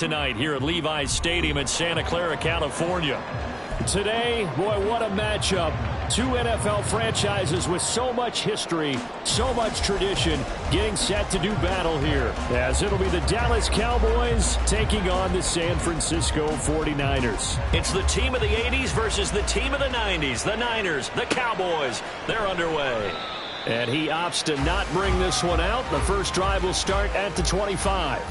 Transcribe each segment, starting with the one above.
Tonight here at Levi's Stadium in Santa Clara, California. Today, boy, what a matchup. Two NFL franchises with so much history, so much tradition, getting set to do battle here, as it'll be the Dallas Cowboys taking on the San Francisco 49ers. It's the team of the 80s versus the team of the 90s. The Niners, the Cowboys, they're underway. And he opts to not bring this one out. The first drive will start at the 25.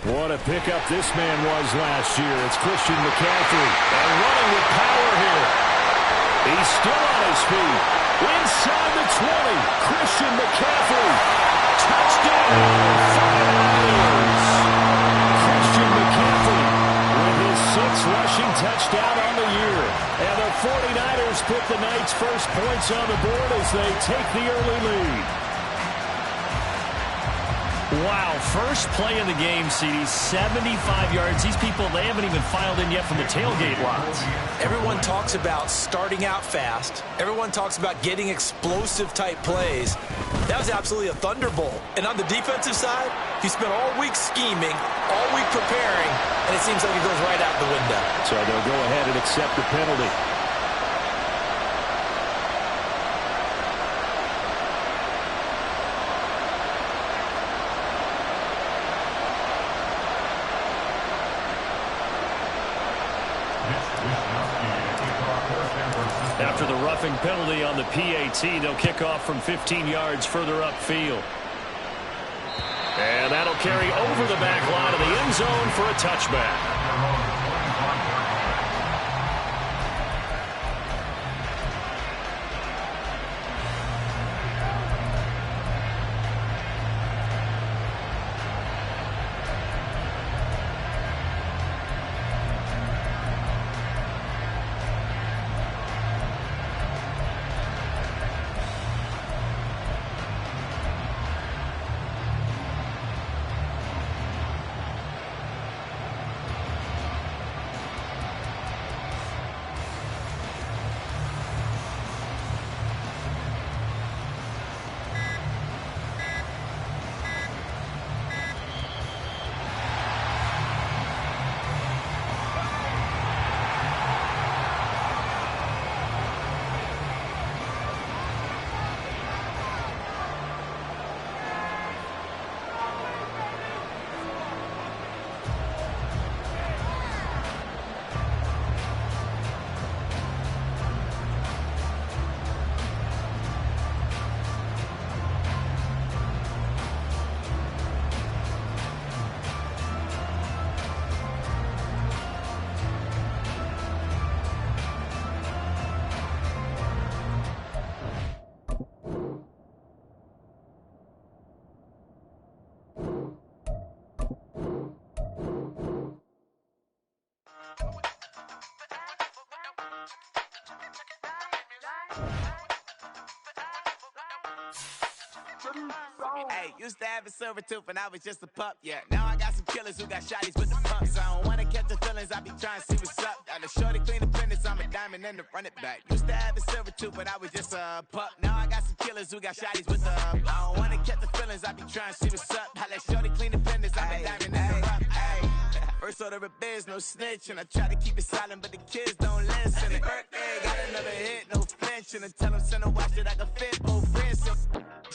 What a pickup this man was last year. It's Christian McCaffrey. And running with power here. He's still on his feet. Inside the 20. Christian McCaffrey. Touchdown. Christian McCaffrey with his 6th rushing touchdown on the year. And the 49ers put the night's first points on the board as they take the early lead. Wow, first play in the game, CD, 75 yards. These people, they haven't even filed in yet from the tailgate lots. Everyone talks about starting out fast. Everyone talks about getting explosive-type plays. That was absolutely a thunderbolt. And on the defensive side, he spent all week scheming, all week preparing, and it seems like it goes right out the window. So they'll go ahead and accept the penalty. After the roughing penalty on the PAT, they'll kick off from 15 yards further upfield. And that'll carry over the back line of the end zone for a touchback. Hey, used to have a silver tooth when I was just a pup, yeah. Now I got some killers who got shotties with the pumps. I don't wanna catch the feelings, I be trying to see what's up. Got a shorty clean the fitness, I'm a diamond and to run it back. Used to have a silver tooth when I was just a pup. Now I got some killers who got shotties with the I don't wanna catch the feelings, I be trying to see what's up. I let shorty clean the fitness, I'm a diamond and to run it back. First order of biz, no snitch, and I try to keep it silent, but the kids don't listen. Happy birthday, got another hit, no flinch, and I tell them send a watch that I can fit both wrists.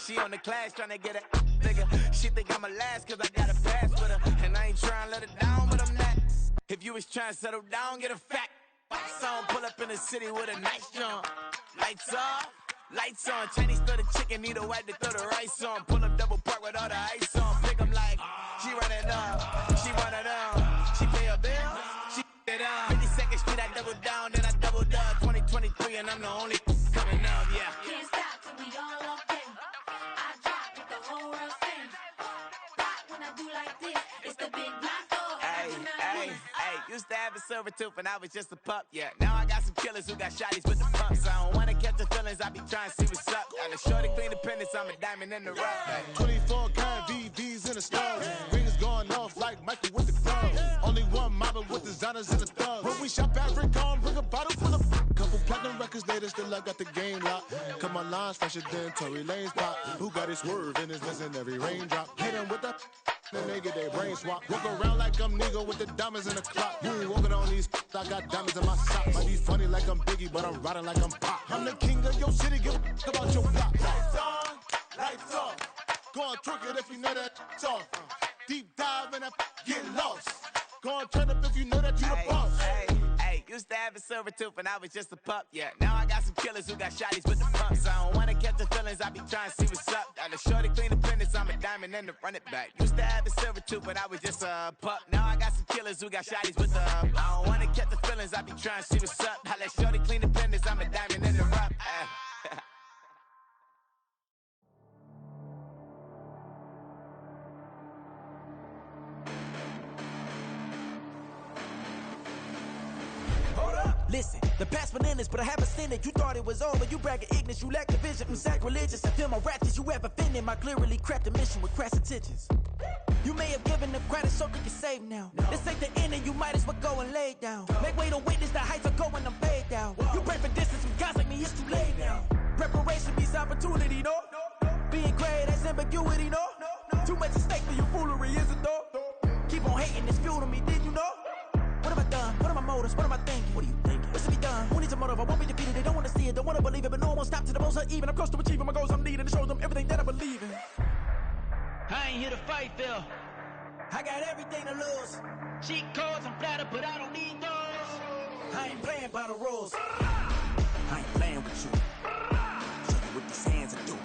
She on the class trying to get a nigga. She think I'm a last cause I got a pass with her. And I ain't trying to let her down, but I'm not. If you was trying to settle down, get a fact. Song pull up in the city with a nice jump. Lights off, lights on. Chinese throw the chicken, need a wipe to throw the rice on. Pull up double park with all the ice on. Pick 'em like, she running up, she running up. She pay her bills, she it up. 52nd Street, I double down, then I doubled up. 2023, and I'm the only coming up, yeah. Can't stop till we all up in. I drop with the whole world sing. Rock when I do like this, it's the big block. Hey, used to have a silver tooth when I was just a pup, yeah. Now I got some killers who got shotties with the pumps. I don't wanna catch the feelings, I be trying to see what's up. Got a shorty clean the pendants, I'm a diamond in the rough. 24 karat VVs in the stars. Rings going off like Michael with the gloves. Only one mobbing with designers in the thugs. When we shop at Rick on, bring a bottle full of couple platinum records later, still I got the game locked. Cut my lines fresher than Tory Lane's pop. Who got his swerve and is missing every raindrop. Hit him with the then they get their brain swap. Walk around like I'm nigga with the diamonds in the clock. You ain't walking on these, I got diamonds in my sock. Might be funny like I'm Biggie, but I'm riding like I'm Pop. I'm the king of your city, give a about your block. Lights on, lights off. Go on, twerk it if you know that it's off. Deep dive and get lost. Go on, turn up if you know that you the boss. Hey, used to have a silver tooth when I was just a pup, yeah. Now I got some killers who got shotties with the pumps. I don't wanna catch the feelings, I be trying to see what's up. Got a shorty clean the pendants, I'm a diamond in the run it back. Used to have a silver tooth when I was just a pup. Now I got some killers who got shotties with the I don't wanna catch the feelings, I be trying to see what's up. I let shorty clean the pendants, I'm a diamond in the rough. Listen, the past been endless, but I haven't seen it. You thought it was over, you bragging ignorance, you lack the vision from sacrilegious. I feel my ratchets, you have offended my clearly crafted mission with crass intentions. You may have given them credit so you can save now. This ain't the end and you might as well go and lay down. Make way to witness the heights are going, I'm paid down. You pray for distance with guys like me, it's too late now. Preparation beats opportunity, no? Being great, that's ambiguity, no? Too much at stake for your foolery, is it though? Keep on hating, it's fuel to me, did you know? What have I done? What are my motives? What am I thinking? What are you thinking? What's to be done? Who needs a motive? I won't be defeated. They don't want to see it, don't want to believe it, but no one won't stop to the most uneven. I'm close to achieving my goals. I'm needing to show them everything that I believe in. I ain't here to fight, Phil. I got everything to lose. Cheat codes, I'm flattered, but I don't need those. I ain't playing by the rules. I ain't playing with you. Show you what these hands are doing.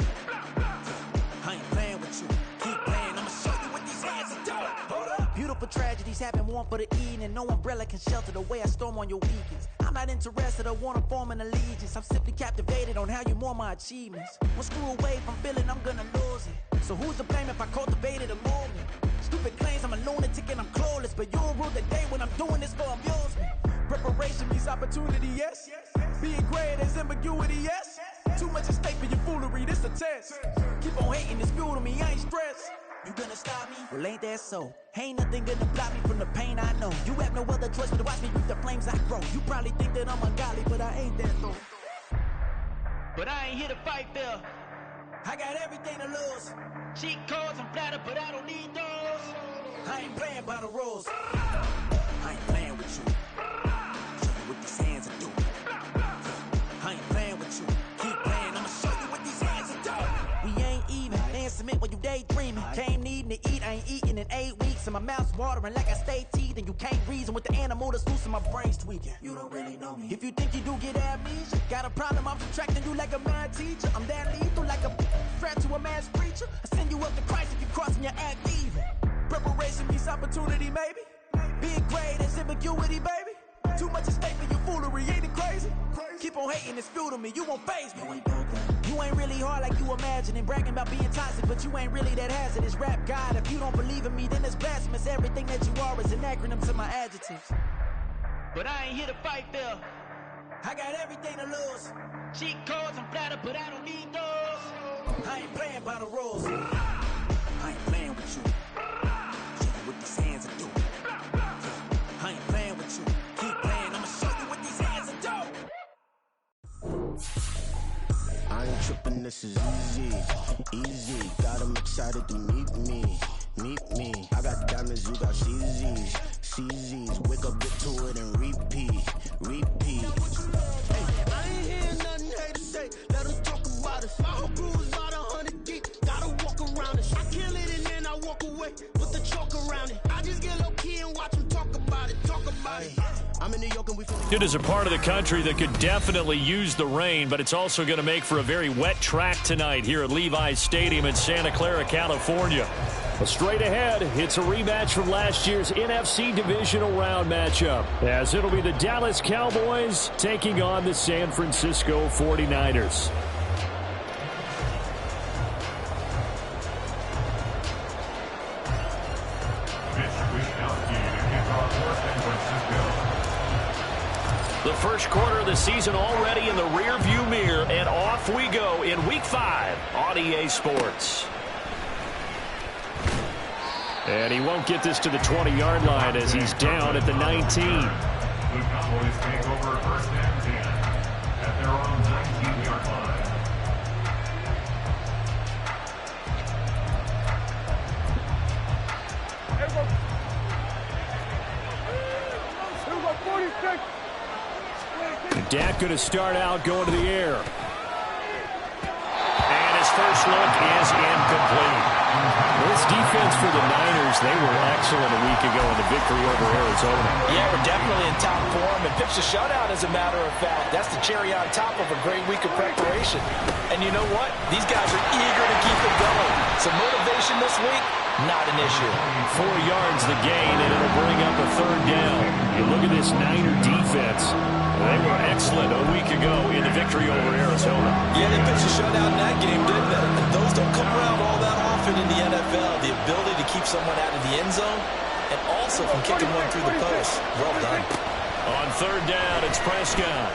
I ain't playing with you. Keep playing, I'ma show you what these hands are doing. Hold up. Beautiful tragedies happen, one for the eating, and no umbrella can shelter the way I storm on your weekends. I'm not interested or want to form an allegiance. I'm simply captivated on how you more my achievements. One screw away from feeling I'm gonna lose it. So who's to blame if I cultivated a movement? Stupid claims I'm a lunatic and I'm clueless, but you'll rule the day when I'm doing this for amusement. Preparation means opportunity, yes. Being great is ambiguity, yes. Too much at stake for your foolery, this a test. Keep on hating, it's fuel to me, I ain't stressed. You gonna stop me? Well, ain't that so? Ain't nothing gonna block me from the pain I know. You have no other choice but to watch me reap the flames I grow. You probably think that I'm ungodly, but I ain't that though. But I ain't here to fight, Phil. I got everything to lose. Cheat codes, I'm flattered, but I don't need those. I ain't playing by the rules. I ain't playing with you. Show you what these hands are doing. I ain't playing with you. Keep playing, I'ma show you what these hands are doing. We ain't even. They submit when you daydreaming. Came needing to eat, I ain't eating in 8 weeks. And my mouth's watering like I stay teeth. And you can't reason with the animal that's loose and my brain's tweaking. You don't really know me. If you think you do get amnesia, got a problem, I'm subtracting you like a mad teacher. I'm that lethal like a threat to a mass preacher. I send you up to Christ if you crossing your act evil. Preparation means opportunity, maybe. Being great is ambiguity, baby. Too much at stake for your foolery, ain't it crazy? Keep on hating, it's fuel to me, you won't faze me. You ain't really hard like you imagine and bragging about being toxic, but you ain't really that hazardous. Rap God, if you don't believe in me, then it's blasphemous. Everything that you are is an acronym to my adjectives. But I ain't here to fight, Phil. I got everything to lose. Cheat codes, I'm flattered, but I don't need those. I ain't playing by the rules. I ain't playing with you. Show you what these hands are doing. I ain't playing with you. Keep playing, I'ma show you what these hands are doing. I ain't tripping, this is easy, easy. Got 'em excited to meet me. I got diamonds, you got CZs. Wake up, get to it and repeat. Hey, I ain't hearing nothing haters say. Let them talk about us. My whole crew is about 100 deep. Gotta walk around us. I kill it and then I walk away. Put the chalk around it. I just get low key and watch them talk about it. I'm in New York and we finna. It is a part of the country that could definitely use the rain, but it's also going to make for a very wet track tonight here at Levi's Stadium in Santa Clara, California. But straight ahead, it's a rematch from last year's NFC Divisional Round matchup, as it'll be the Dallas Cowboys taking on the San Francisco 49ers. The first quarter of the season already in the rearview mirror, and off we go in Week 5 on EA Sports. And he won't get this to the 20-yard line as he's down at the 19. The Cowboys take over first and 10 at their own 19-yard line. Dak going to start out going to the air. And his first look is incomplete. This defense for the Niners, they were excellent a week ago in the victory over Arizona. Yeah, we're definitely in top form and pitched a shutout, as a matter of fact. That's the cherry on top of a great week of preparation. And you know what? These guys are eager to keep it going. Some motivation this week, not an issue. 4 yards the gain, and it'll bring up a third down. You look at this Niner defense. They were excellent a week ago in the victory over Arizona. Yeah, they pitched a shutout in that game, didn't they? And those don't come around all that often in the NFL. The ability to keep someone out of the end zone and also from kicking one through the post. Well done. On third down, it's Prescott.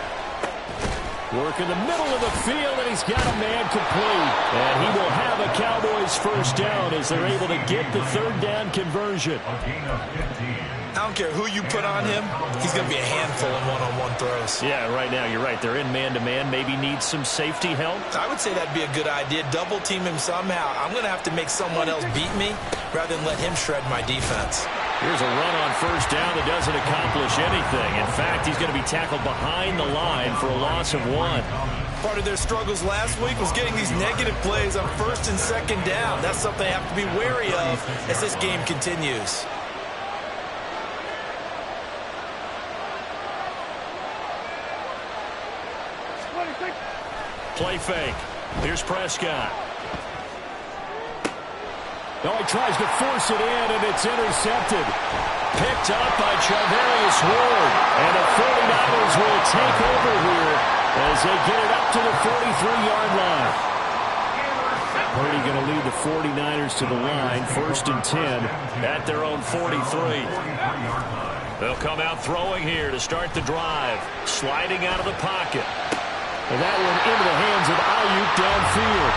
Work in the middle of the field, and he's got a man complete. And he will have a Cowboys first down as they're able to get the third down conversion. I don't care who you put on him, he's going to be a handful in one-on-one throws. Yeah, right now, you're right. They're in man-to-man. Maybe needs some safety help. I would say that'd be a good idea. Double team him somehow. I'm going to have to make someone else beat me rather than let him shred my defense. Here's a run on first down that doesn't accomplish anything. In fact, he's going to be tackled behind the line for a loss of 1. Part of their struggles last week was getting these negative plays on first and second down. That's something they have to be wary of as this game continues. Play fake. Here's Prescott. No, he tries to force it in, and it's intercepted. Picked up by Charvarius Ward. And the 49ers will take over here as they get it up to the 43-yard line. Purdy going to lead the 49ers to the line, first and 10 at their own 43. They'll come out throwing here to start the drive. Sliding out of the pocket. And that one into the hands of Ayuk downfield.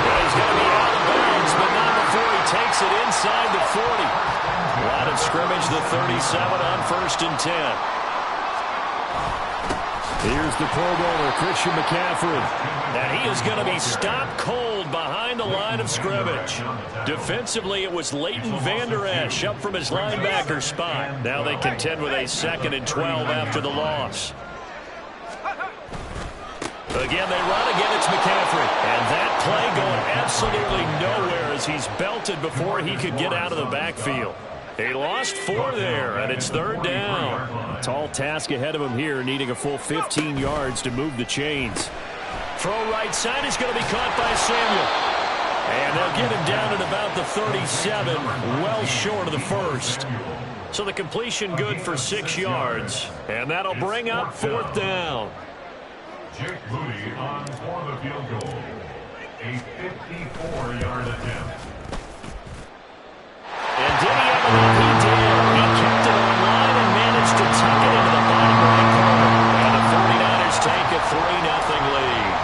Well, he's going to be out of bounds, but not before he takes it inside the 40. Line of scrimmage, the 37 on first and 10. Here's the Pro Bowler, Christian McCaffrey. And he is going to be stopped cold behind the line of scrimmage. Defensively, it was Leighton Vander Esch up from his linebacker spot. Now they contend with a 2nd and 12 after the loss. Again, they run. Again, it's McCaffrey. And that play going absolutely nowhere as he's belted before he could get out of the backfield. He lost 4 there, and it's third down. Tall task ahead of him here, needing a full 15 yards to move the chains. Throw right side is going to be caught by Samuel. And they'll get him down at about the 37, well short of the first. So the completion good for 6 yards, and that'll bring up fourth down. Jake Moody on for the field goal. A 54-yard attempt. And did he have enough? He did. He kept it on line and managed to tuck it into the bottom right corner. And the 49ers take a 3-0 lead.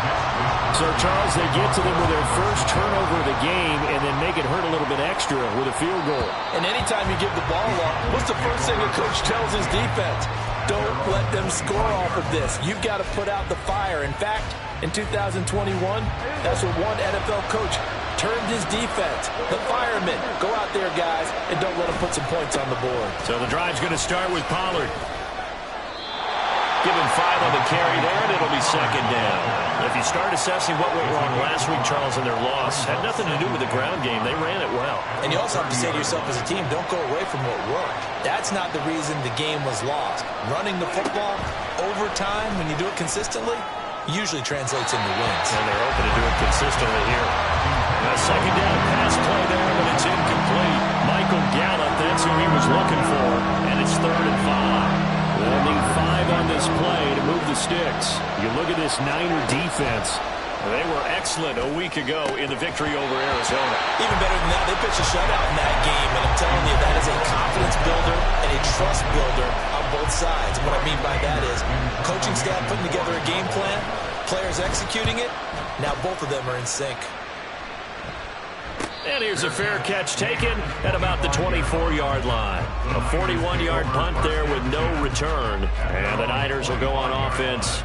So, Charles, they get to them with their first turnover of the game and then make it hurt a little bit extra with a field goal. And anytime you give the ball up, what's the first thing a coach tells his defense? Don't let them score off of this. You've got to put out the fire. In fact, in 2021, that's what one NFL coach termed his defense. The firemen. Go out there, guys, and don't let them put some points on the board. So the drive's going to start with Pollard. Give him 5 on the carry there, and it'll be second down. If you start assessing what went wrong last week, Charles, in their loss, had nothing to do with the ground game. They ran it well. And you also have to say to yourself as a team, don't go away from what worked. That's not the reason the game was lost. Running the football over time, when you do it consistently, usually translates into wins. And they're open to do it consistently here. A second down pass play there, but it's incomplete. Michael Gallup, that's who he was looking for. And it's 3rd and 5. They'll need 5 on this play to move the sticks. You look at this Niner defense. They were excellent a week ago in the victory over Arizona. Even better than that, they pitched a shutout in that game, and I'm telling you, that is a confidence builder and a trust builder on both sides. And what I mean by that is coaching staff putting together a game plan, players executing it. Now both of them are in sync. And here's a fair catch taken at about the 24-yard line. A 41-yard punt there with no return. And the Niners will go on offense,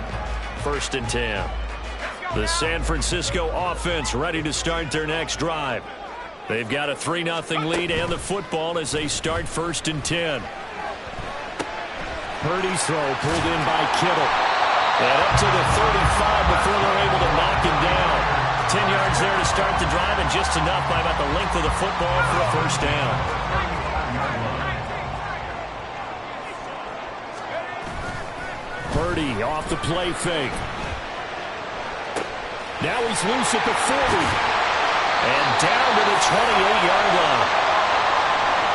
1st and 10. The San Francisco offense ready to start their next drive. They've got a 3-0 lead and the football as they start 1st and 10. Purdy's throw pulled in by Kittle. And up to the 35 before they're able to knock him down. 10 yards there to start the drive, and just enough by about the length of the football for a 1st down. Purdy off the play fake. Now he's loose at the 40. And down to the 28-yard line.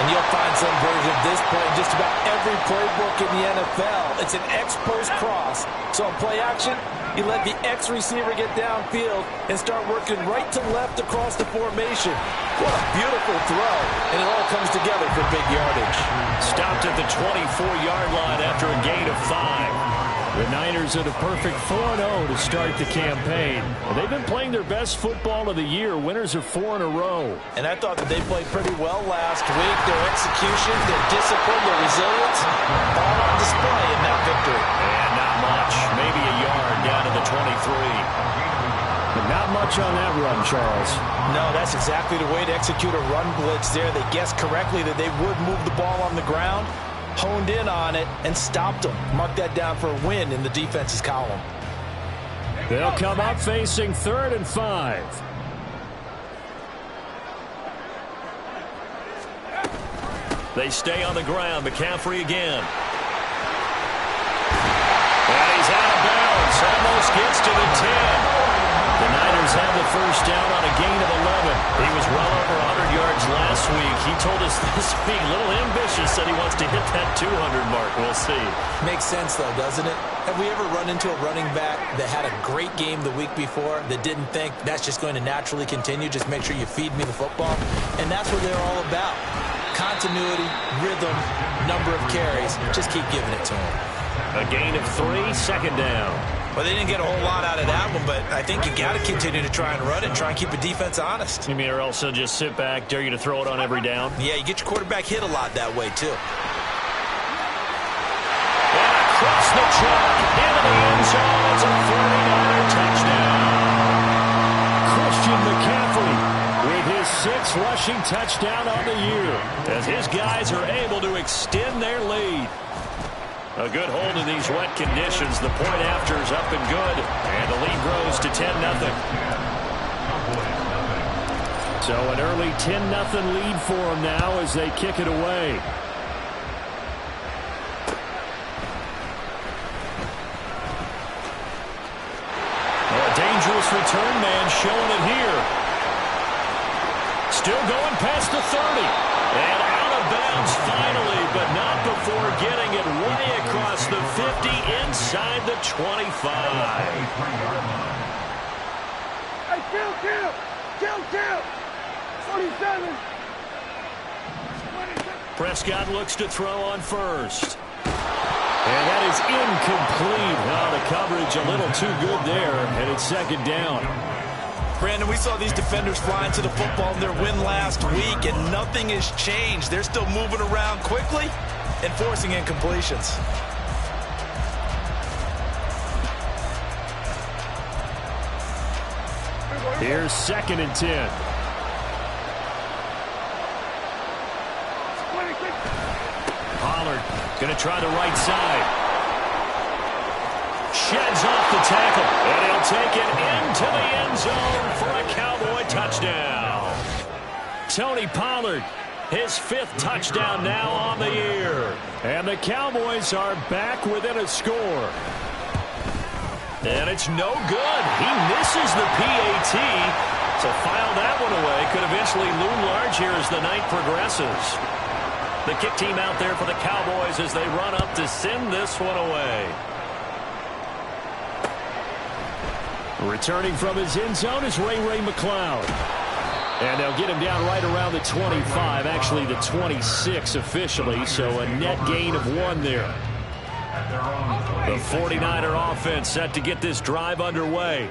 And you'll find some version of this play in just about every playbook in the NFL. It's an X-post cross. So on play action, you let the X receiver get downfield and start working right to left across the formation. What a beautiful throw. And it all comes together for big yardage. Stopped at the 24-yard line after a gain of 5. The Niners at a perfect 4-0 to start the campaign. Well, they've been playing their best football of the year. Winners of 4 in a row. And I thought that they played pretty well last week. Their execution, their discipline, their resilience, all on display in that victory. And not much. Maybe a yard down to the 23. But not much on that run, Charles. No, that's exactly the way to execute a run blitz there. They guessed correctly that they would move the ball on the ground, honed in on it, and stopped them. Mark that down for a win in the defense's column. They'll come up facing 3rd and 5. They stay on the ground. McCaffrey again. And he's out of bounds. Almost gets to the 10. The Niners have the 1st down on a gain of 11. He was well over 100 yards last week. He told us this week, a little ambitious, said he wants to hit that 200 mark. We'll see. Makes sense, though, doesn't it? Have we ever run into a running back that had a great game the week before that didn't think that's just going to naturally continue? Just make sure you feed me the football. And that's what they're all about. Continuity, rhythm, number of carries. Just keep giving it to them. A gain of 3, 2nd down. Well, they didn't get a whole lot out of that one, but I think you got to continue to try and run it and try and keep the defense honest. You mean or else they'll just sit back, dare you to throw it on every down? Yeah, you get your quarterback hit a lot that way, too. And across the track, into the end zone, it's a 49er touchdown. Christian McCaffrey with his 6th rushing touchdown on the year as his guys are able to extend their lead. A good hold in these wet conditions. The point after is up and good. And the lead grows to 10-0. So an early 10-0 lead for them now as they kick it away. A dangerous return man showing it here. Still going past the 30. And out of bounds finally, but not before getting it way across the 50 inside the 25. Hey, kill! 27. Prescott looks to throw on 1st. And that is incomplete. Well, the coverage a little too good there, and it's 2nd down. Brandon, we saw these defenders flying to the football in their win last week, and nothing has changed. They're still moving around quickly and forcing incompletions. Here's 2nd and 10. Pollard going to try the right side. Sheds off the tackle, and he'll take it into the end zone for a Cowboy touchdown. Tony Pollard, his 5th touchdown now on the year. And the Cowboys are back within a score. And it's no good. He misses the PAT. So file that one away. Could eventually loom large here as the night progresses. The kick team out there for the Cowboys as they run up to send this one away. Returning from his end zone is Ray McCloud. And they'll get him down right around the 25, actually the 26 officially, so a net gain of 1 there. The 49er offense set to get this drive underway.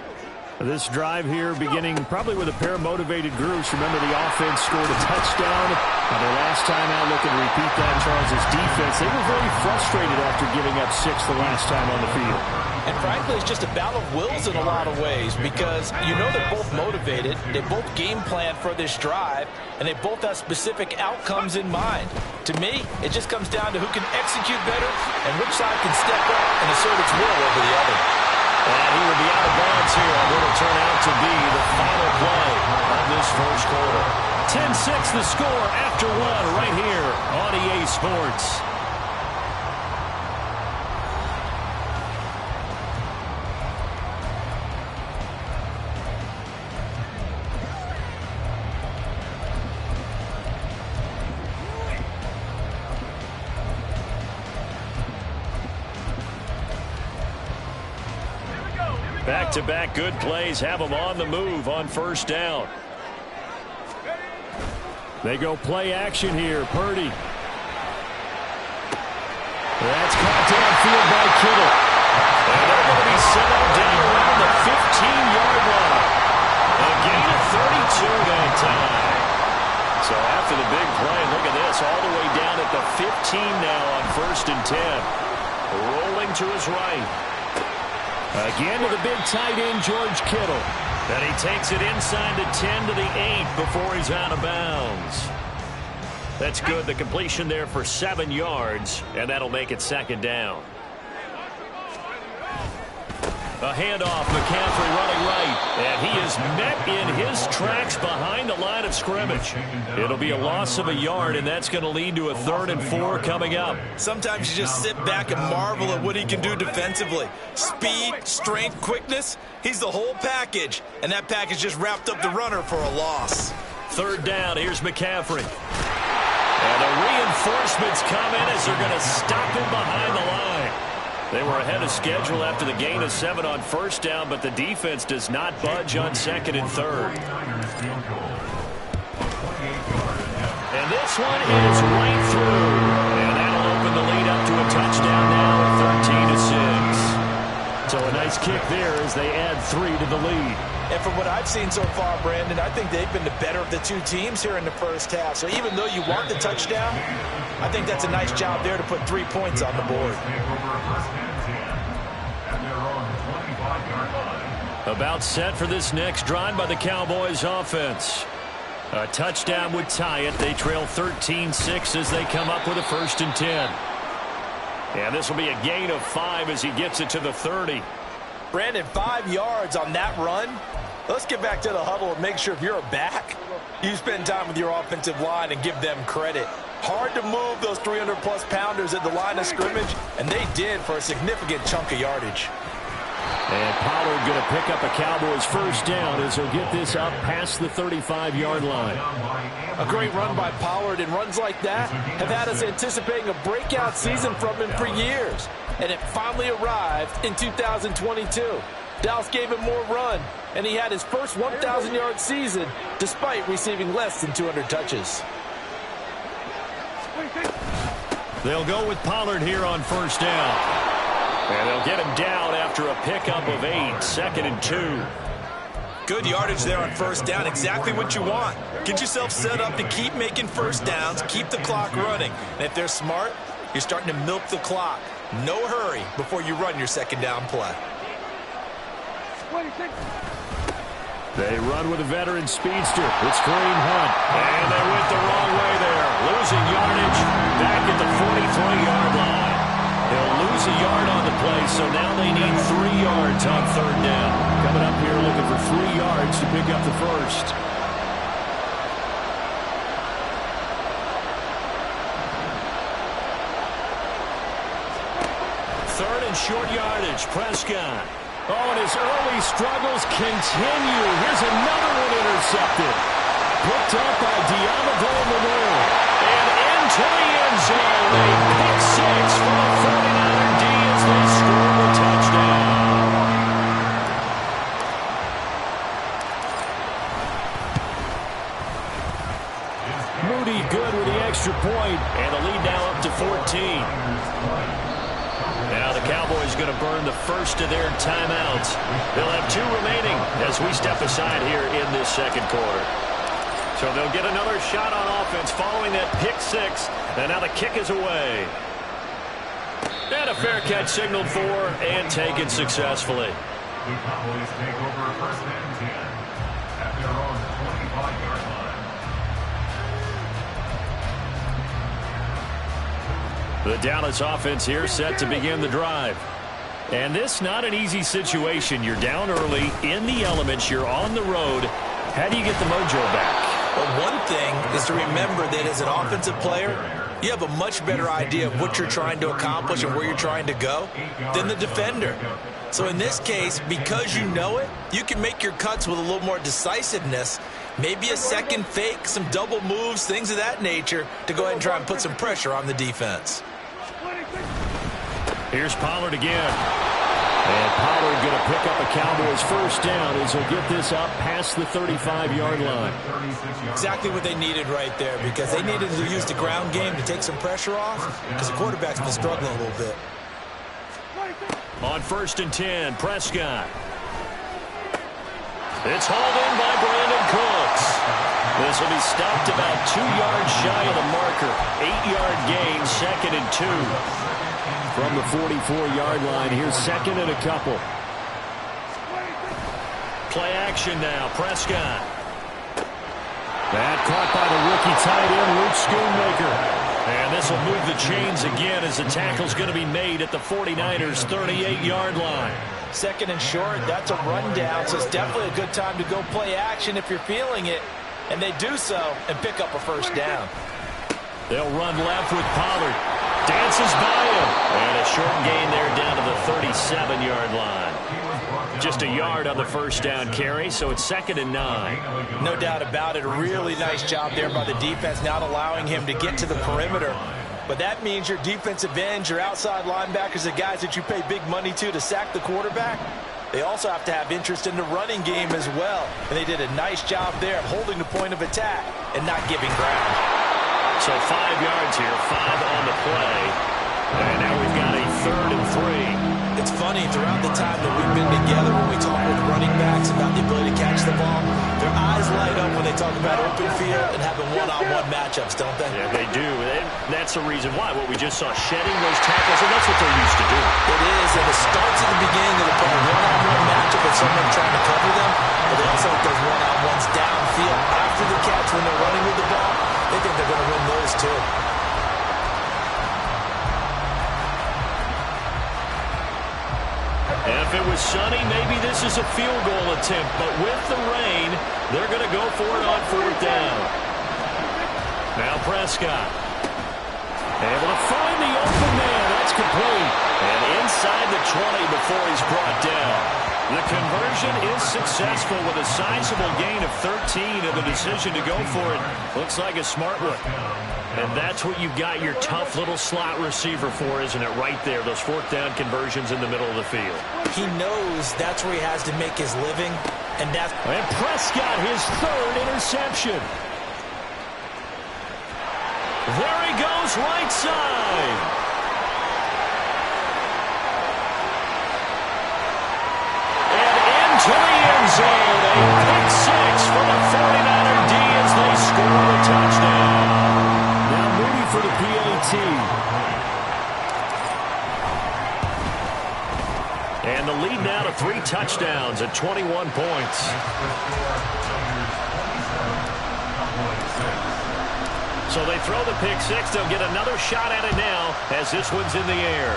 This drive here beginning probably with a pair of motivated groups. Remember, the offense scored a touchdown on their last time out. Looking to repeat that. Charles' defense, they were very frustrated after giving up 6 the last time on the field. And frankly, it's just a battle of wills in a lot of ways because you know they're both motivated. They both game plan for this drive, and they both have specific outcomes in mind. To me, it just comes down to who can execute better and which side can step up and assert its will over the other. And he will be out of bounds here on what will turn out to be the final play of this first quarter. 10-6 the score after 1 right here on EA Sports. Back-to-back good plays have them on the move on first down. They go play action here. Purdy. That's caught downfield by Kittle. And they're going to be settled down around the 15-yard line. A gain of 32 that time. So after the big play, look at this, all the way down at the 15 now on 1st and 10. Rolling to his right. Again to the big tight end, George Kittle. And he takes it inside the 10 to the 8 before he's out of bounds. That's good. The completion there for 7 yards, and that'll make it 2nd down. A handoff, McCaffrey running right, and he is met in his tracks behind the line of scrimmage. It'll be a loss of a yard, and that's going to lead to a 3rd and 4 coming up. Sometimes you just sit back and marvel at what he can do defensively. Speed, strength, quickness, he's the whole package, and that package just wrapped up the runner for a loss. 3rd down, here's McCaffrey. And the reinforcements come in as they're going to stop him behind the line. They were ahead of schedule after the gain of 7 on 1st down, but the defense does not budge on 2nd and 3rd. And this one is right through. And that'll open the lead up to a touchdown now, 13-6. So a nice kick there as they add 3 to the lead. And from what I've seen so far, Brandon, I think they've been the better of the 2 teams here in the first half. So even though you want the touchdown, I think that's a nice job there to put 3 points on the board. About set for this next drive by the Cowboys offense. A touchdown would tie it. They trail 13-6 as they come up with a 1st and 10. And this will be a gain of 5 as he gets it to the 30. Brandon, 5 yards on that run. Let's get back to the huddle and make sure if you're a back, you spend time with your offensive line and give them credit. Hard to move those 300-plus pounders at the line of scrimmage, and they did for a significant chunk of yardage. And Pollard going to pick up a Cowboys 1st down as he'll get this up past the 35-yard line. A great run by Pollard, and runs like that have had us anticipating a breakout season from him for years. And it finally arrived in 2022. Dallas gave him more run, and he had his first 1,000-yard season despite receiving less than 200 touches. They'll go with Pollard here on 1st down. And they'll get him down after a pickup of 8, 2nd and 2. Good yardage there on 1st down, exactly what you want. Get yourself set up to keep making 1st downs, keep the clock running. And if they're smart, you're starting to milk the clock. No hurry before you run your 2nd down play. They run with a veteran speedster. It's Kareem Hunt. And they went the wrong way there. Losing yardage back at the 43-yard line. They'll lose a yard on the play, so now they need 3 yards on 3rd down. Coming up here looking for 3 yards to pick up the 1st. 3rd and short yardage. Prescott. Oh, and his early struggles continue. Here's another one intercepted. Picked up by Diamado Manure. And into the end zone. A pick 6 for the 49er D as they score the touchdown. Moody good with the extra point, and the lead now up to 14. Now the Cowboys going to burn the first of their timeouts. They'll have 2 remaining as we step aside here in this second quarter. So they'll get another shot on offense following that pick 6, and now the kick is away. And a fair catch signaled for and taken successfully. The Cowboys take over first and 10 at their own 25-yard line. The Dallas offense here set to begin the drive. And this not an easy situation. You're down early, in the elements, you're on the road. How do you get the mojo back? Well, one thing is to remember that as an offensive player, you have a much better idea of what you're trying to accomplish and where you're trying to go than the defender. So in this case, because you know it, you can make your cuts with a little more decisiveness, maybe a second fake, some double moves, things of that nature, to go ahead and try and put some pressure on the defense. Here's Pollard again. And Pollard going to pick up a Cowboys first down as he'll get this up past the 35-yard line. Exactly what they needed right there, because they needed to use the ground game to take some pressure off, because the quarterback's been struggling a little bit. On 1st and 10, Prescott. It's hauled in by Brandon Cooks. This will be stopped about 2 yards shy of the marker. 8-yard gain, 2nd and 2. From the 44-yard line, here's 2nd and a couple. Play action now, Prescott. That caught by the rookie tight end, Luke Schoonmaker. And this will move the chains again as the tackle's going to be made at the 49ers' 38-yard line. 2nd and short, that's a rundown, so it's definitely a good time to go play action if you're feeling it. And they do so and pick up a first down. They'll run left with Pollard. Dances by him. And a short gain there down to the 37-yard line. Just a yard on the first down carry, so it's 2nd and 9. No doubt about it. A really nice job there by the defense, not allowing him to get to the perimeter. But that means your defensive ends, your outside linebackers, the guys that you pay big money to sack the quarterback, they also have to have interest in the running game as well. And they did a nice job there of holding the point of attack and not giving ground. So 5 yards here, 5 on the play. And now we've got a 3rd and 3. It's funny, throughout the time that we've been together, when we talk with running backs about the ability to catch the ball, their eyes light up when they talk about open field and having one-on-one matchups, don't they? Yeah, they do. And that's the reason why. What we just saw, shedding those tackles, and that's what they're used to doing. It is, and it starts at the beginning of the play, one-on-one matchup with someone trying to cover them, but they also have those one-on-ones downfield after the catch when they're running with the ball. They think they're going to win those too. If it was sunny, maybe this is a field goal attempt. But with the rain, they're going to go for it on 4th down. Now Prescott. Able to find the open man. That's complete. And inside the 20 before he's brought down. The conversion is successful with a sizable gain of 13, and the decision to go for it looks like a smart one. And that's what you've got your tough little slot receiver for, isn't it? Right there, those 4th down conversions in the middle of the field. He knows that's where he has to make his living, and that's... And Prescott, his 3rd interception. There he goes, right side. To the end zone, a pick 6 for the 49er D as they score the touchdown. Now Moody for the PAT. And the lead now to 3 touchdowns at 21 points. So they throw the pick 6. They'll get another shot at it now as this one's in the air.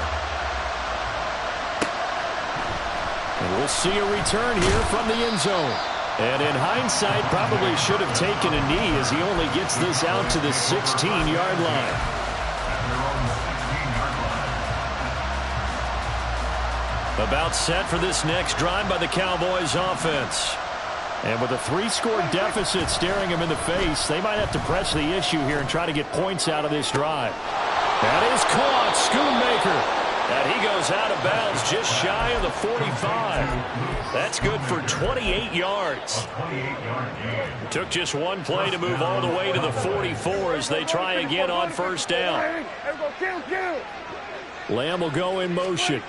And we'll see a return here from the end zone. And in hindsight, probably should have taken a knee as he only gets this out to the 16-yard line. About set for this next drive by the Cowboys offense. And with a 3-score deficit staring him in the face, they might have to press the issue here and try to get points out of this drive. That is caught. Schoonmaker. And he goes out of bounds just shy of the 45. That's good for 28 yards. Took just one play to move all the way to the 44 as they try again on first down. Lamb will go in motion.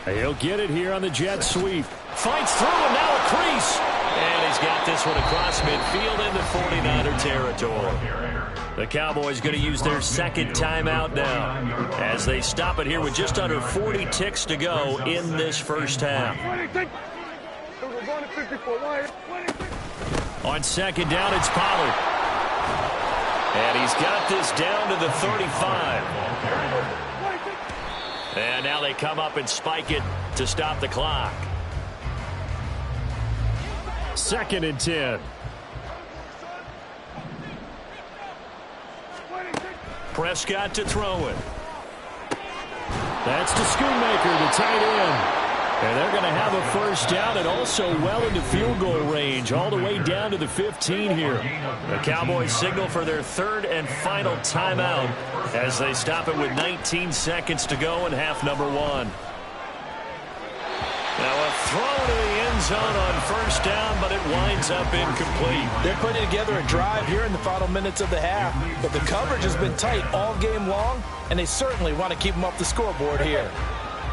He'll get it here on the jet sweep. Fights through and now a crease. And he's got this one across midfield into 49er territory. The Cowboys going to use their second timeout now as they stop it here with just under 40 ticks to go in this first half. On second down, it's Pollard. And he's got this down to the 35. And now they come up and spike it to stop the clock. 2nd and 10. Prescott to throw it. That's to Schoonmaker, the tight end. And they're going to have a first down and also well into field goal range, all the way down to the 15 here. The Cowboys signal for their third and final timeout as they stop it with 19 seconds to go in half number 1. Now a throw to the end zone on first down, but it winds up incomplete. They're putting together a drive here in the final minutes of the half, but the coverage has been tight all game long, and they certainly want to keep them off the scoreboard here.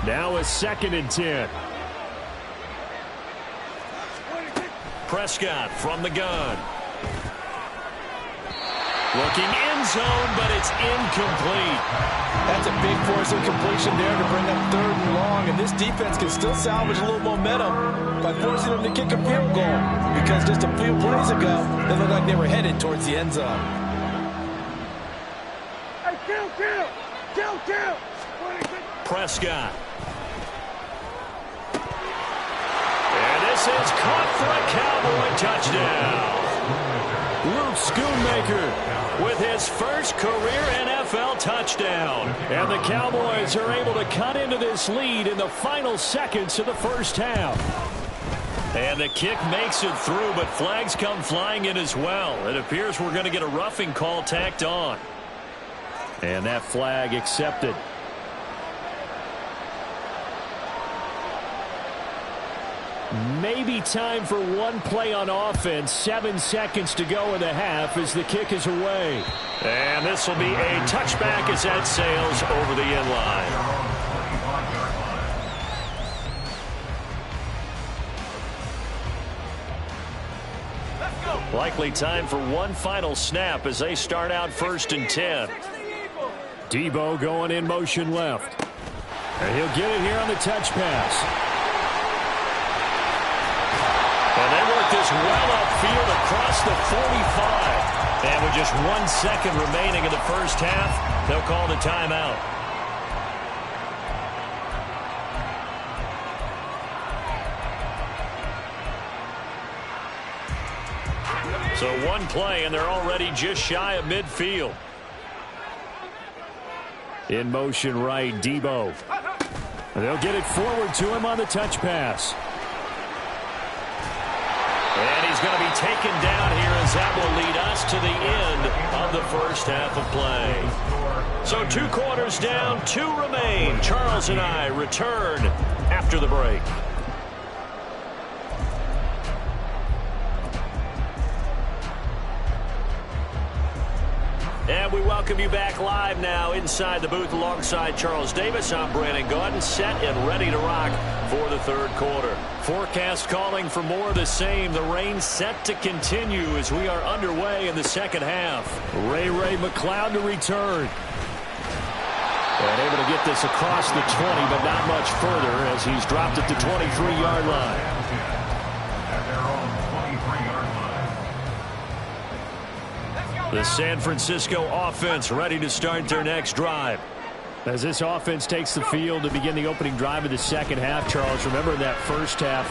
Now a 2nd and 10. Prescott from the gun. Looking end zone, but it's incomplete. That's a big force of completion there to bring up 3rd and long, and this defense can still salvage a little momentum by forcing them to kick a field goal, because just a few plays ago, they looked like they were headed towards the end zone. Hey, kill! Prescott. And this is caught for a Cowboy touchdown. Luke Schoonmaker with his first career NFL touchdown. And the Cowboys are able to cut into this lead in the final seconds of the first half. And the kick makes it through, but flags come flying in as well. It appears we're going to get a roughing call tacked on. And that flag accepted. Maybe time for one play on offense. 7 seconds to go in the half as the kick is away. And this will be a touchback as that sails over the end line. Likely time for one final snap as they start out 1st and 10. Debo going in motion left. And he'll get it here on the touch pass. And they work this well upfield across the 45. And with just 1 second remaining in the first half, they'll call the timeout. So one play, and they're already just shy of midfield. In motion right, Debo. And they'll get it forward to him on the touch pass. And he's going to be taken down here as that will lead us to the end of the first half of play. So 2 quarters down, 2 remain. Charles and I return after the break. And we welcome you back live now inside the booth alongside Charles Davis. I'm Brandon Gaudin, set and ready to rock for the 3rd quarter. Forecast calling for more of the same. The rain set to continue as we are underway in the 2nd half. Ray McLeod to return. And able to get this across the 20, but not much further as he's dropped at the 23-yard line. The San Francisco offense ready to start their next drive. As this offense takes the field to begin the opening drive of the 2nd half, Charles, remember in that first half,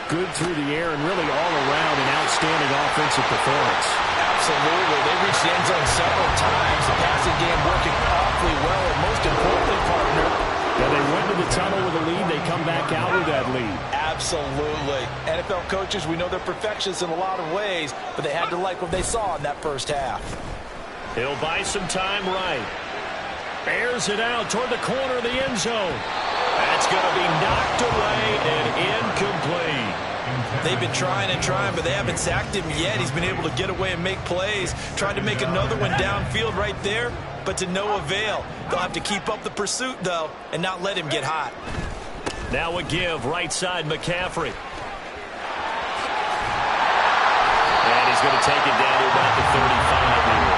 good through the air and really all around an outstanding offensive performance. Absolutely. They reached the end zone several times. The passing game working awfully well, and most importantly, partner, yeah, they went to the tunnel with a lead. They come back out with that lead. Absolutely. NFL coaches, we know they're perfectionists in a lot of ways, but they had to like what they saw in that first half. He'll buy some time right. Airs it out toward the corner of the end zone. That's going to be knocked away and incomplete. They've been trying and trying, but they haven't sacked him yet. He's been able to get away and make plays. Tried to make another one downfield right there, but to no avail. They'll have to keep up the pursuit, though, and not let him get hot. Now a give, right side McCaffrey. And he's going to take it down to about the 35 here.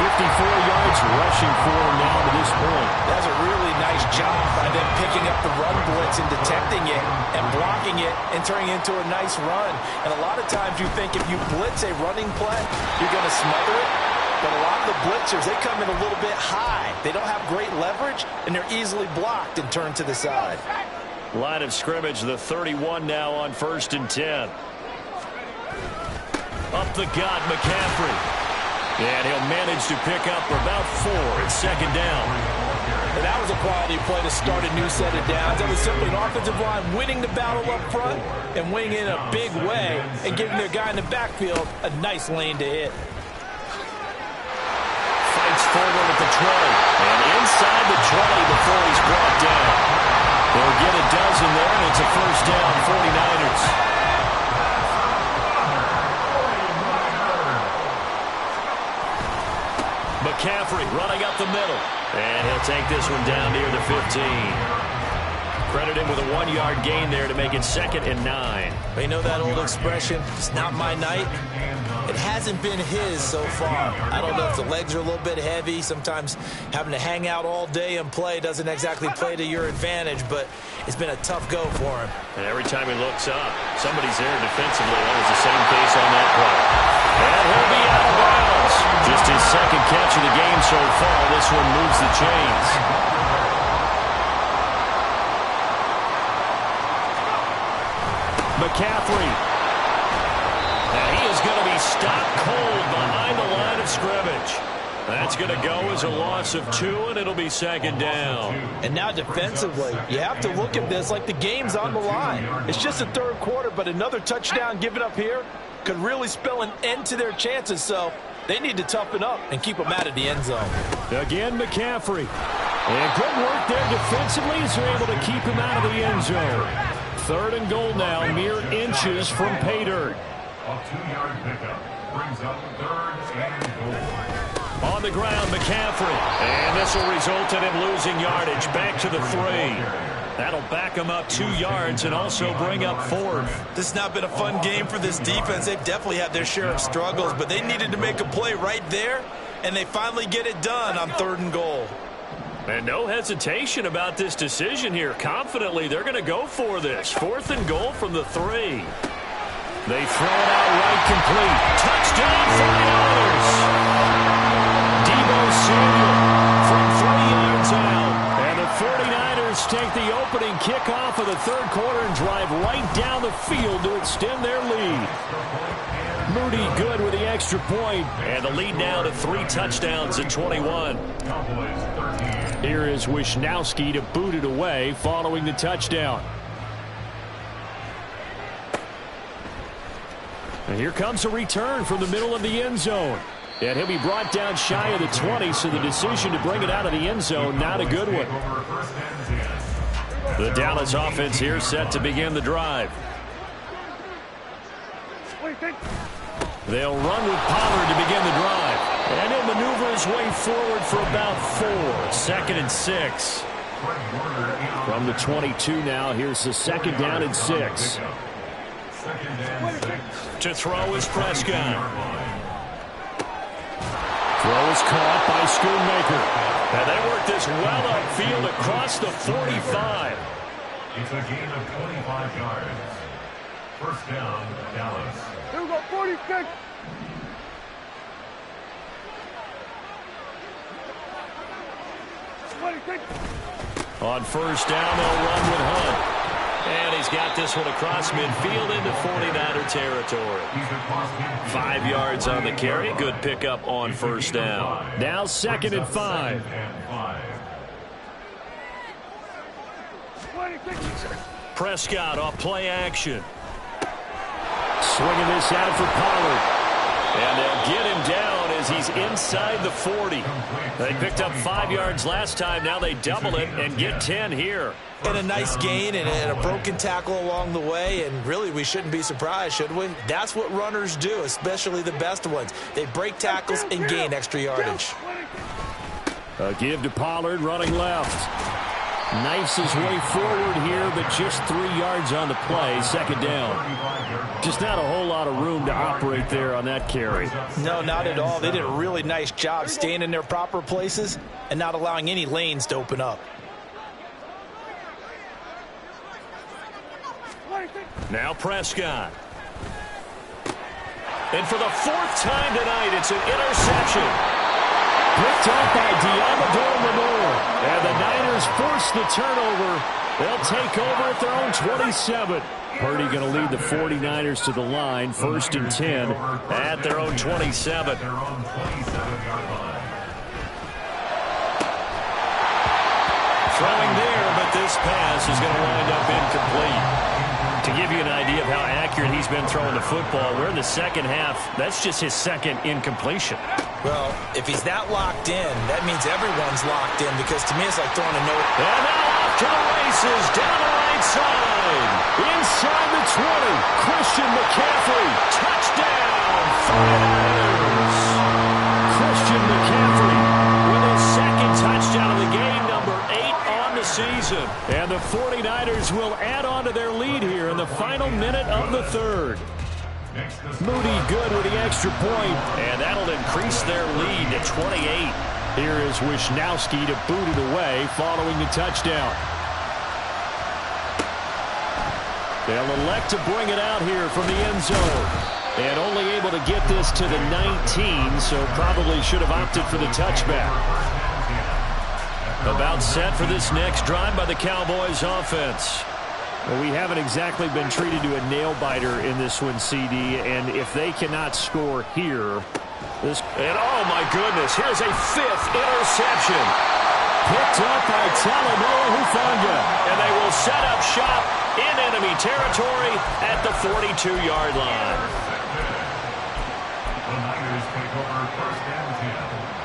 54 yards rushing for him now to this point. That's a really nice job by them picking up the run blitz and detecting it and blocking it and turning it into a nice run. And a lot of times you think if you blitz a running play, you're going to smother it. But a lot of the blitzers, they come in a little bit high. They don't have great leverage, and they're easily blocked and turned to the side. Line of scrimmage, the 31 now on 1st and 10. Up the gut, McCaffrey. And he'll manage to pick up about 4. It's 2nd down. And that was a quality play to start a new set of downs. That was simply an offensive line winning the battle up front and winning in a big way and giving their guy in the backfield a nice lane to hit. Fights forward at the 20. And inside the 20 before he's brought down. They'll get a dozen there, and it's a 1st down, 49ers. McCaffrey running up the middle. And he'll take this one down near the 15. Credit him with a 1-yard gain there to make it 2nd and 9. You know that old expression, it's not my night? It hasn't been his so far. I don't know if the legs are a little bit heavy. Sometimes having to hang out all day and play doesn't exactly play to your advantage, but it's been a tough go for him. And every time he looks up, somebody's there defensively. That was the same case on that play. And he'll be out of bounds. Just his 2nd catch of the game so far. This one moves the chains. McCaffrey. And he is going to be stopped cold behind the line of scrimmage. That's going to go as a loss of 2, and it'll be 2nd down. And now defensively, you have to look at this like the game's on the line. It's just the 3rd quarter, but another touchdown given up here could really spell an end to their chances, so they need to toughen up and keep them out of the end zone. Again, McCaffrey. And good work there defensively as they're able to keep him out of the end zone. 3rd and goal now, mere inches from pay dirt. A 2-yard pickup brings up 3rd and goal. On the ground, McCaffrey. And this will result in him losing yardage. Back to the 3. That'll back him up 2 yards and also bring up 4th. This has not been a fun game for this defense. They've definitely had their share of struggles, but they needed to make a play right there, and they finally get it done on 3rd and goal. And no hesitation about this decision here. Confidently, they're going to go for this. 4th and goal from the 3. They throw it out right complete. Touchdown 49ers. Deebo Samuel from 3 yards out. And the 49ers take the opening kickoff of the 3rd quarter and drive right down the field to extend their lead. Moody good with the extra point. And the lead now to 3 touchdowns at 21. Here is Wisnowski to boot it away following the touchdown. And here comes a return from the middle of the end zone. And he'll be brought down shy of the 20, so the decision to bring it out of the end zone, not a good one. The Dallas offense here set to begin the drive. They'll run with Pollard to begin the drive. And he'll maneuver his way forward for about 4. 2nd and 6. From the 22 now, here's the 2nd down and 6. To throw is Prescott. Throw is caught by Schoonmaker. And they work this well upfield across the 45. It's a gain of 25 yards. 1st down, Dallas. Here we go, 46. On 1st down, they'll run with Hunt. And he's got this one across midfield into 49er territory. 5 yards on the carry. Good pickup on 1st down. Now 2nd and 5. Prescott off play action. Swinging this out for Pollard. And they'll get him down as he's inside the 40. They picked up 5 yards last time. Now they double it and get 10 here. And a nice gain and a broken tackle along the way. And really, we shouldn't be surprised, should we? That's what runners do, especially the best ones. They break tackles and gain extra yardage. A give to Pollard running left. Knifes his way forward here, but just 3 yards on the play. Second down. Just not a whole lot of room to operate there on that carry. No, not at all. They did a really nice job staying in their proper places and not allowing any lanes to open up. Now Prescott. And for the 4th time tonight, it's an interception. Picked up by Diamador Lenore. And the Niners force the turnover. They'll take over at their own 27. Purdy going to lead the 49ers to the line. 1st and 10 at their own 27. Throwing there, but this pass is going to wind up incomplete. To give you an idea of how accurate he's been throwing the football, we're in the second half. That's just his 2nd incompletion. Well, if he's that locked in, that means everyone's locked in, because to me it's like throwing a note. And now off to the races, down the right side. Inside the 20, Christian McCaffrey. Touchdown, 49ers. Christian McCaffrey with his 2nd touchdown of the game, number 8 on the season. And the 49ers will add on to their lead here in the final minute of the 3rd. Moody good with the extra point, and that'll increase their lead to 28. Here is Wisnowski to boot it away following the touchdown. They'll elect to bring it out here from the end zone. And only able to get this to the 19, so probably should have opted for the touchback. About set for this next drive by the Cowboys offense. Well, we haven't exactly been treated to a nail-biter in this one, CD, and if they cannot score here, and oh my goodness, here's a 5th interception. Picked up by Talanoa Hufanga, and they will set up shop in enemy territory at the 42-yard line. The Niners take over 1st and 10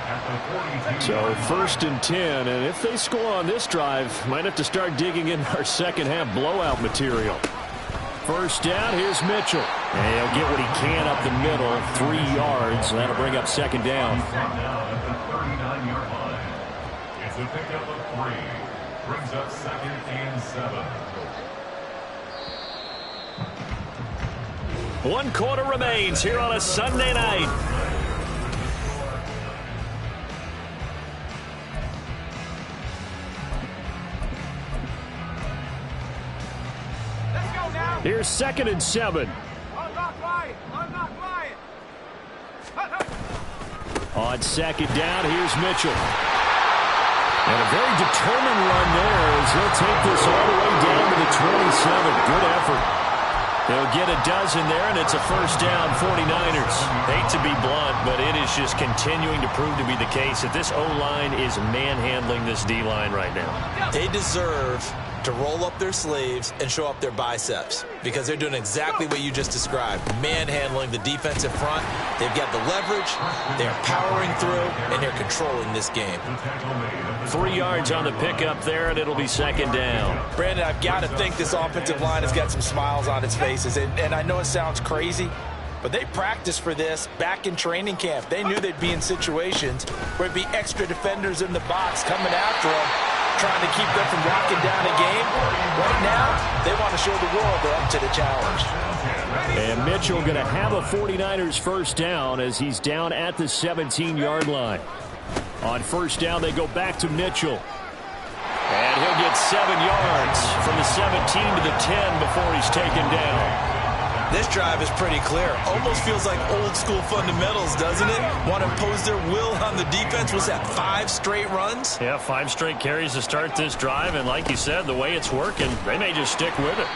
at the 42. So 1st and 10, and if they score on this drive, might have to start digging in our second half blowout material. 1st down, here's Mitchell. And he'll get what he can up the middle, 3 yards, and that'll bring up 2nd down. Now at the 39-yard line. It's a pickup of 3. Brings up 2nd and 7. 1 quarter remains here on a Sunday night. Here's 2nd and 7. On 2nd down, here's Mitchell. And a very determined run there as he'll take this all the way down to the 27. Good effort. They'll get a dozen there, and it's a 1st down, 49ers. Hate to be blunt, but it is just continuing to prove to be the case that this O-line is manhandling this D-line right now. They deserve to roll up their sleeves and show up their biceps, because they're doing exactly what you just described, manhandling the defensive front. They've got the leverage, they're powering through, and they're controlling this game. 3 yards on the pickup there, and it'll be 2nd down. Brandon, I've got to think this offensive line has got some smiles on its faces, and I know it sounds crazy, but they practiced for this back in training camp. They knew they'd be in situations where it'd be extra defenders in the box coming after them, trying to keep them from locking down a game. Right now, they want to show the world they're up to the challenge. And Mitchell going to have a 49ers 1st down as he's down at the 17-yard line. On 1st down, they go back to Mitchell. And he'll get 7 yards from the 17 to the 10 before he's taken down. This drive is pretty clear. Almost feels like old school fundamentals, doesn't it? Want to impose their will on the defense. Was that 5 straight runs? Yeah, 5 straight carries to start this drive. And like you said, the way it's working, they may just stick with it.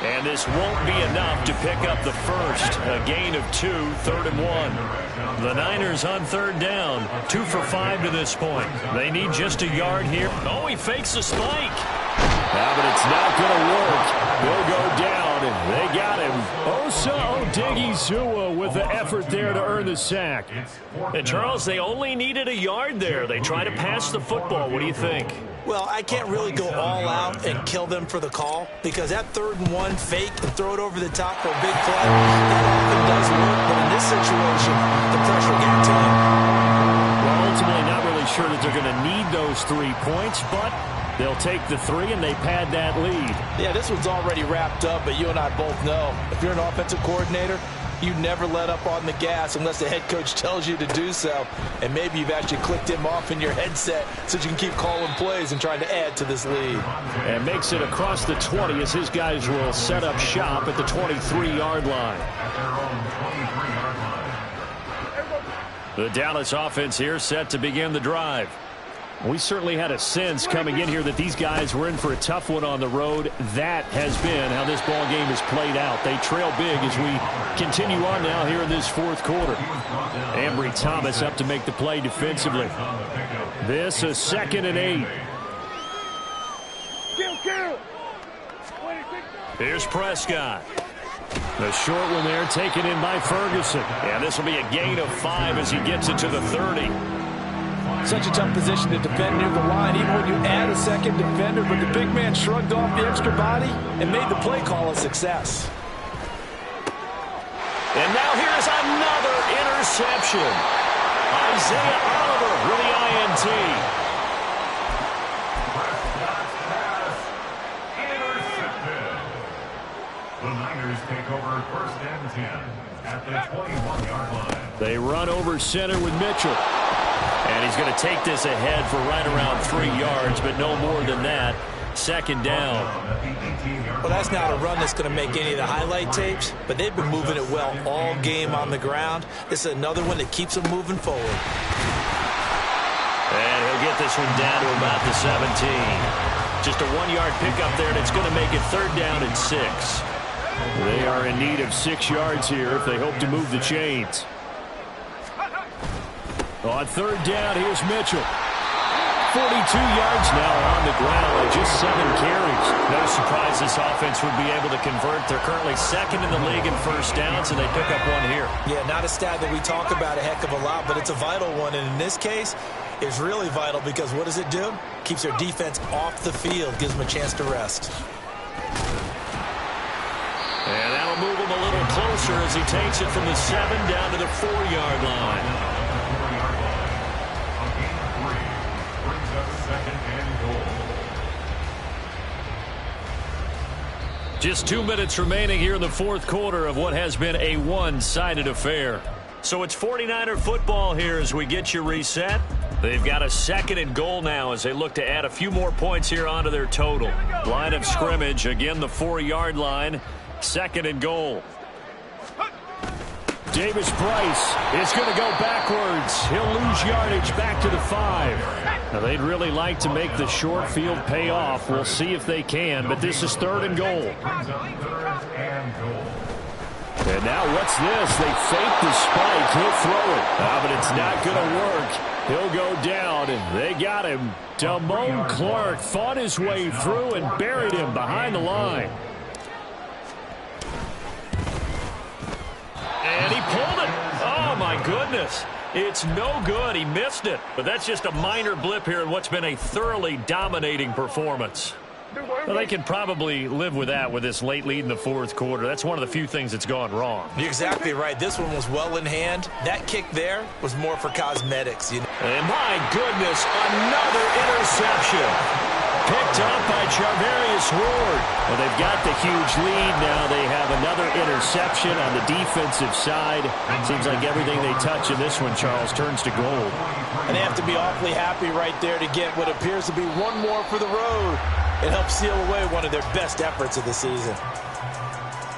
And this won't be enough to pick up the first. A gain of 2, 3rd and 1. The Niners on 3rd down. 2 for 5 to this point. They need just a yard here. Oh, he fakes a spike. Yeah, but it's not going to work. He'll go down down. They got him. Osa Odighizuwa with the effort there to earn the sack. And, Charles, they only needed a yard there. They tried to pass the football. What do you think? Well, I can't really go all out and kill them for the call because that 3rd and 1 fake and throw it over the top for a big play, that often does work. But in this situation, the pressure got to him. Well, ultimately not really sure that they're going to need those 3 points, but they'll take the 3 and they pad that lead. Yeah, this one's already wrapped up, but you and I both know if you're an offensive coordinator, you never let up on the gas unless the head coach tells you to do so. And maybe you've actually clicked him off in your headset so you can keep calling plays and trying to add to this lead. And makes it across the 20 as his guys will set up shop at the 23-yard line. The Dallas offense here set to begin the drive. We certainly had a sense coming in here that these guys were in for a tough one on the road. That has been how this ball game has played out. They trail big as we continue on now here in this 4th quarter. Ambry Thomas up to make the play defensively. This is 2nd and 8. Here's Prescott. The short one there taken in by Ferguson. And this will be a gain of 5 as he gets it to the 30. Such a tough position to defend near the line, even when you add a second defender, but the big man shrugged off the extra body and made the play call a success. And now here's another interception. Isaiah Oliver with the INT. The Niners take over 1st and 10 at the 21-yard line. They run over center with Mitchell. And he's going to take this ahead for right around 3 yards, but no more than that. 2nd down. Well, that's not a run that's going to make any of the highlight tapes, but they've been moving it well all game on the ground. This is another one that keeps them moving forward. And he'll get this one down to about the 17. Just a 1-yard pickup there, and it's going to make it 3rd down and 6. They are in need of 6 yards here if they hope to move the chains. On 3rd down, here's Mitchell. 42 yards now on the ground with just 7 carries. No surprise this offense would be able to convert. They're currently 2nd in the league in 1st downs, and they pick up 1 here. Yeah, not a stat that we talk about a heck of a lot, but it's a vital one. And in this case, it's really vital because what does it do? Keeps their defense off the field, gives them a chance to rest. And that'll move him a little closer as he takes it from the 7 down to the 4-yard line. Just 2 minutes remaining here in the 4th quarter of what has been a one-sided affair. So it's 49er football here as we get you reset. They've got a 2nd and goal now as they look to add a few more points here onto their total. Line of scrimmage, again the 4-yard line, 2nd and goal. Davis Price is going to go backwards. He'll lose yardage back to the 5. Now, they'd really like to make the short field pay off. We'll see if they can, but this is 3rd and goal. And now what's this? They fake the spike. He'll throw it. But it's not going to work. He'll go down, and they got him. Damone Clark fought his way through and buried him behind the line. And he pulled it. Oh, my goodness. It's no good. He missed it. But that's just a minor blip here in what's been a thoroughly dominating performance. Well, they can probably live with that with this late lead in the 4th quarter. That's one of the few things that's gone wrong. You're exactly right. This one was well in hand. That kick there was more for cosmetics. You know? And my goodness, another interception. Picked up by Charvarius Ward. Well, they've got the huge lead. Now they have another interception on the defensive side. Seems like everything they touch in this one, Charles, turns to gold. And they have to be awfully happy right there to get what appears to be one more for the road. It helps seal away one of their best efforts of the season.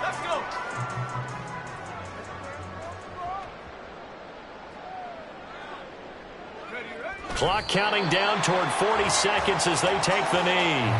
Let's go. Clock counting down toward 40 seconds as they take the knee.